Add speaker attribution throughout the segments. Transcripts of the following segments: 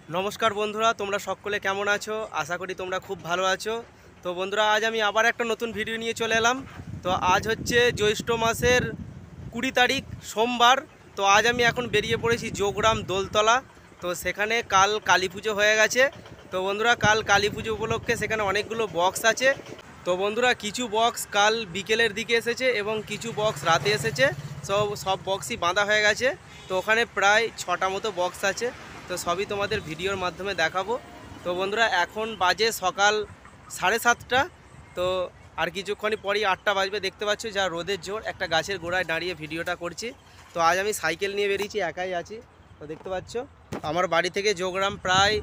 Speaker 1: नमस्कार बंधुरा तोमरा सकले केमन आछो आशा करी तोमरा खूब भालो आछो। तो बंधुरा आज आमी आबार एक नतून भिडियो निये चले एलाम। तो आज होच्छे ज्यैष्ठ मासेर 20 तारीख सोमवार। तो आज आमी एखन बेरिये पड़ेछि जोगराम दोलतला। तो सेखाने काल काली पुजो हये गेछे। तो बंधुरा काल काली पुजो उपलक्षे सेखाने अनेकगुलो बक्स आछे। तो बंधुरा किछु बक्स काल बिकेलेर दिके एसेछे एबं किछु बक्स राते एसेछे। सब बक्सई बाँधा हये गेछे। तो ओखाने प्राय 6टा मतो बक्स आछे। तो सभी तुम्हारे भिडियोर माध्यमे देखाबो। तो बंधुरा एखन बाजे सकाल 7:30। तो और किछुक्षण परेई 8टा बाजबे। देखते पाচ্ছ যা রোদের জোর একটা গাছের গোড়ায় দাঁড়িয়ে ভিডিওটা করছি। তো আজ আমি সাইকেল নিয়ে বেরিয়েছি, একাই আছি। তো দেখতে পাচ্ছ আমার বাড়ি থেকে যোগরাম প্রায়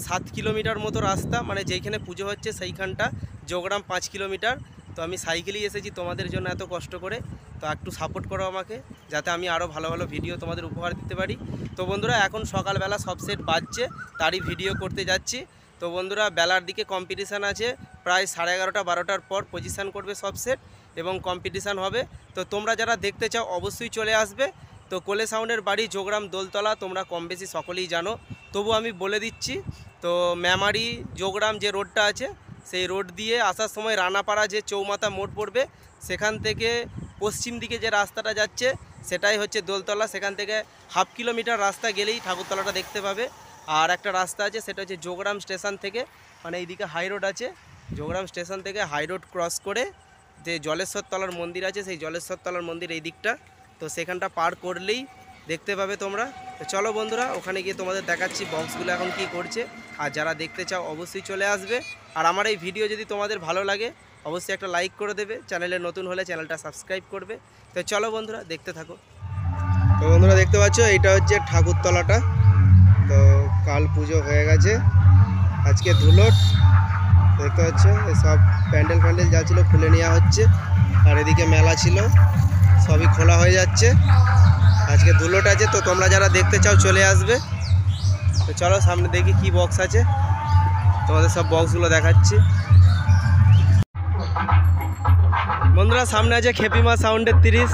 Speaker 1: 7 কিলোমিটার মতো রাস্তা, মানে যেখানে পুজো হচ্ছে সেইখানটা যোগরাম 5 কিলোমিটার। তো আমি সাইকেলেই এসেছি তোমাদের জন্য এত কষ্ট করে। তো একটু সাপোর্ট করো আমাকে যাতে আমি আরও ভালো ভালো ভিডিও তোমাদের উপহার দিতে পারি। তো বন্ধুরা এখন সকালবেলা সব সেট বাজছে, তারই ভিডিও করতে যাচ্ছি। তো বন্ধুরা বেলার দিকে কম্পিটিশান আছে, প্রায় 11:30 12টার পর পজিশান করবে সব সেট এবং কম্পিটিশান হবে। তো তোমরা যারা দেখতে চাও অবশ্যই চলে আসবে। তো কোলে সাউন্ডের বাড়ি যোগরাম দোলতলা, তোমরা কম বেশি সকলেই জানো, তবু আমি বলে দিচ্ছি। তো মেমারি যোগরাম যে রোডটা আছে সেই রোড দিয়ে আসার সময় রানাপাড়া যে চৌমাথা মোড় পড়বে, সেখান থেকে পশ্চিম দিকে যে রাস্তাটা যাচ্ছে সেটাই হচ্ছে দোলতলা। সেখান থেকে 1/2 কিলোমিটার রাস্তা গেলেই ঠাকুরতলাটা দেখতে পাবে। আর একটা রাস্তা আছে সেটা হচ্ছে যোগরাম স্টেশন থেকে, মানে এইদিকে হাই রোড আছে, যোগরাম স্টেশন থেকে হাই রোড ক্রস করে যে জলেশ্বর তলার মন্দির আছে সেই জলেশ্বর তলার মন্দির এই দিকটা। তো সেখানটা পার করলেই দেখতে পাবে তোমরা। তো চলো বন্ধুরা ওখানে গিয়ে তোমাদের দেখাচ্ছি বক্সগুলো এখন কি করছে। আর যারা দেখতে চাও অবশ্যই চলে আসবে। আর আমার এই ভিডিও যদি তোমাদের ভালো লাগে অবশ্যই একটা লাইক করে দেবে, চ্যানেলে নতুন হলে চ্যানেলটা সাবস্ক্রাইব করবে। তো চলো বন্ধুরা দেখতে থাকো। তো বন্ধুরা দেখতে পাচ্ছ এইটা হচ্ছে ঠাকুরতলাটা। তো কাল পুজো হয়ে গেছে, আজকে ধুলোট দেখতে পাচ্ছ। সব প্যান্ডেল ফ্যান্ডেল যা ছিল খুলে নেওয়া হচ্ছে, আর এদিকে মেলা ছিল সবই খোলা হয়ে যাচ্ছে। আজকে ধুলোট আছে, তো তোমরা যারা দেখতে চাও চলে আসবে। তো চলো সামনে দেখি কি বক্স আছে, তোমাদের সব বক্সগুলো দেখাচ্ছি। বন্ধুরা সামনে আছে খেপিমা সাউন্ডের 30।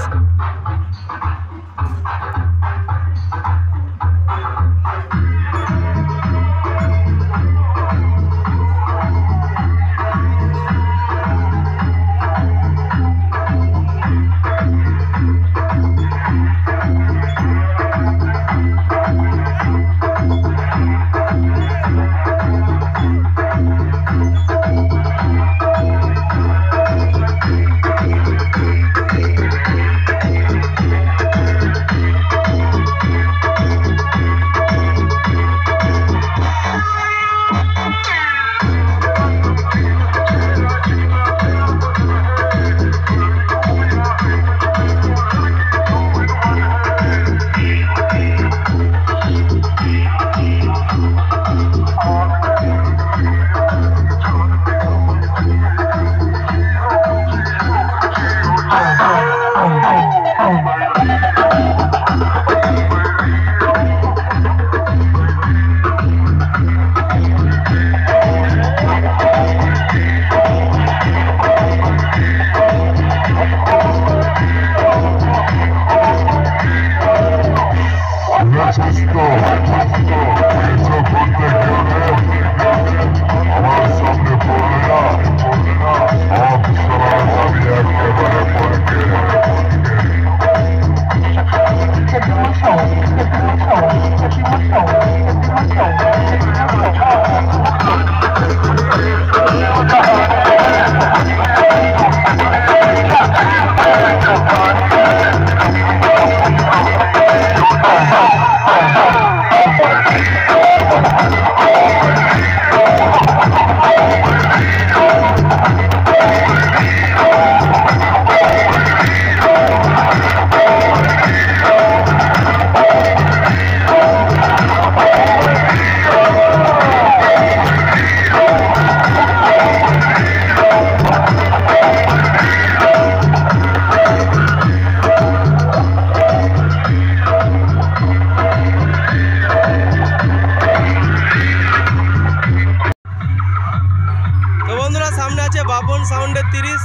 Speaker 1: বাপন সাউন্ডের 30।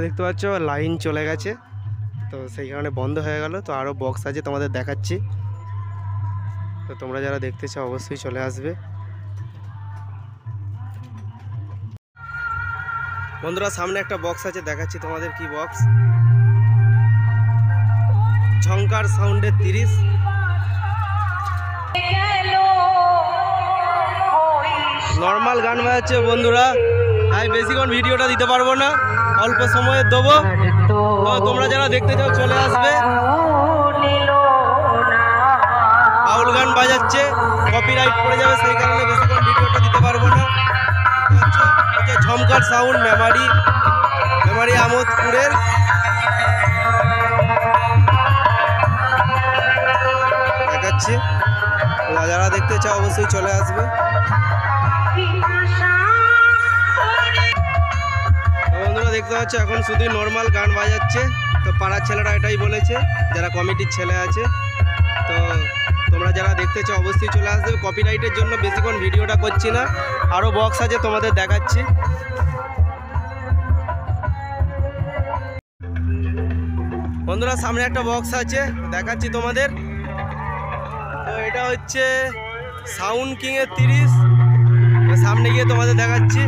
Speaker 1: দেখতে পাচ্ছ লাইন চলে গেছে, তো সেই কারণে বন্ধ হয়ে গেল। তো আরও বক্স আছে তোমাদের দেখাচ্ছি, তো তোমরা যারা দেখতে চাও অবশ্যই চলে আসবে। বন্ধুরা সামনে একটা বক্স আছে, দেখাচ্ছি তোমাদের কি বক্স। ঝংকার সাউন্ডের 30। নর্মাল গান বাজাচ্ছে বন্ধুরা, তাই বেশিক্ষণ ভিডিওটা দিতে পারবো না, অল্প সময়ে দেবো। তো তোমরা যারা দেখতে চাও চলে আসবে। বাউল গান বাজাচ্ছে, কপিরাইট পড়ে যাবে, সেই কারণে বেশিক্ষণ ভিডিওটা দিতে পারবো না। ঝংকার সাউন্ড মেমারি আমোদপুরের। দেখাচ্ছি, যারা দেখতে চাও অবশ্যই চলে আসবে। বন্ধুরা দেখতে পাচ্ছ এখন শুধুই নর্মাল গান বাজাচ্ছে। তো পাড়ার ছেলেরা এটাই বলেছে, যারা কমিটির ছেলে আছে। তো তোমরা যারা দেখতে চাও অবশ্যই চলে আসবে। কপিরাইটের জন্য বেশিক্ষণ ভিডিওটা করছি না, আরও বক্স আছে তোমাদের দেখাচ্ছি। বন্ধুরা সামনে একটা বক্স আছে, দেখাচ্ছি তোমাদের। তো এটা হচ্ছে সাউন্ড কিং এর 30। সামনে গিয়ে তোমাদের দেখাচ্ছি।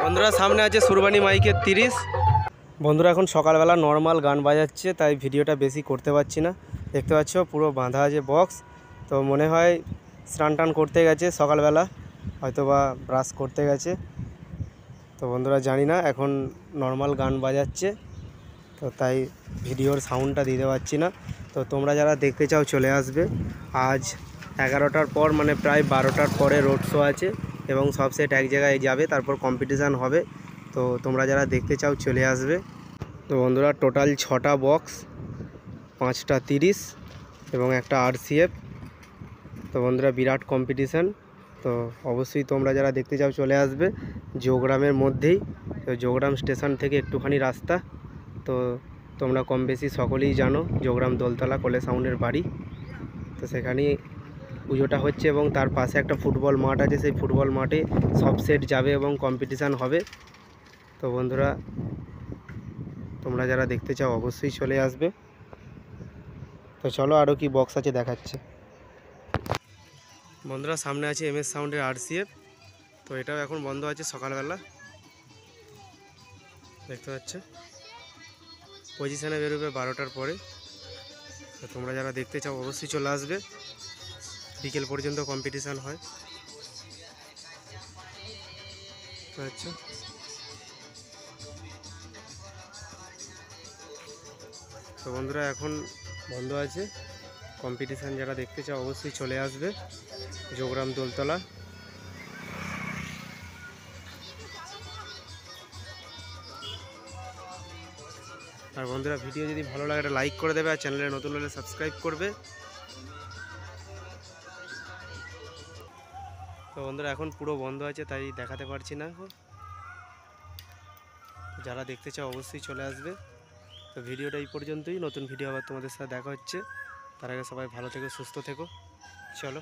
Speaker 1: বন্ধুরা সামনে আছে সুরবানি মাইকের 30। বন্ধুরা এখন সকালবেলা নর্মাল গান বাজাচ্ছে, তাই ভিডিওটা বেশি করতে পারছি না। দেখতে পাচ্ছ পুরো বাঁধা আছে বক্স। তো মনে হয় স্নান টান করতে গেছে সকালবেলা, হয়তোবা ব্রাশ করতে গেছে। তো বন্ধুরা জানি না, এখন নর্মাল গান বাজাচ্ছে, তো তাই ভিডিওর সাউন্ডটা দিতে পারছি না। তো তোমরা যারা দেখতে চাও চলে আসবে। আজ 11টার পর মানে প্রায় 12টার পরে রোড শো আছে, এবং সব সেট এক জায়গায় যাবে, তারপর কম্পিটিশান হবে। তো তোমরা যারা দেখতে চাও চলে আসবে। তো বন্ধুরা টোটাল 6টা বক্স, 5টা 30 এবং একটা RCF। তো বন্ধুরা বিরাট কম্পিটিশান। তো অবশ্যই তোমরা যারা দেখতে চাও চলে আসবে। যোগগ্রামের মধ্যেই, তো যোগগ্রাম স্টেশন থেকে একটুখানি রাস্তা। তো তোমরা কম বেশি সকলেই জানো যোগগ্রাম দোলতলা কোলে সাউন্ডের বাড়ি। তো সেখানেই পুজোটা হচ্ছে, এবং তার পাশে একটা ফুটবল মাঠ আছে, সেই ফুটবল মাঠে সব সেট যাবে এবং কম্পিটিশান হবে। তো বন্ধুরা তোমরা যারা দেখতে চাও অবশ্যই চলে আসবে। তো চলো আরও কি বক্স আছে দেখাচ্ছে। বন্ধুরা সামনে আছে MS সাউন্ডের RCF। তো এটাও এখন বন্ধ আছে সকালবেলা, দেখতে পাচ্ছে। পজিশানে বেরোবে 12টার পরে। তো তোমরা যারা দেখতে চাও অবশ্যই চলে আসবে, বিকেল পর্যন্ত কম্পিটিশান হয়। আচ্ছা, তো বন্ধুরা এখন বন্ধ আছে, কম্পিটিশান যারা দেখতে চাও অবশ্যই চলে আসবে যোগরাম দোলতলা। আর বন্ধুরা ভিডিও যদি ভালো লাগে একটা লাইক করে দেবে, আর চ্যানেলে নতুন হলে সাবস্ক্রাইব করবে। তো বন্ধুরা এখন পুরো বন্ধ আছে, তাই দেখাতে পারছি না। যারা দেখতে চাও অবশ্যই চলে আসবে। তো ভিডিওটা এই পর্যন্তই, নতুন ভিডিও আবার তোমাদের সাথে দেখা হচ্ছে। তার আগে সবাই ভালো থেকো, সুস্থ থেকো, চলো।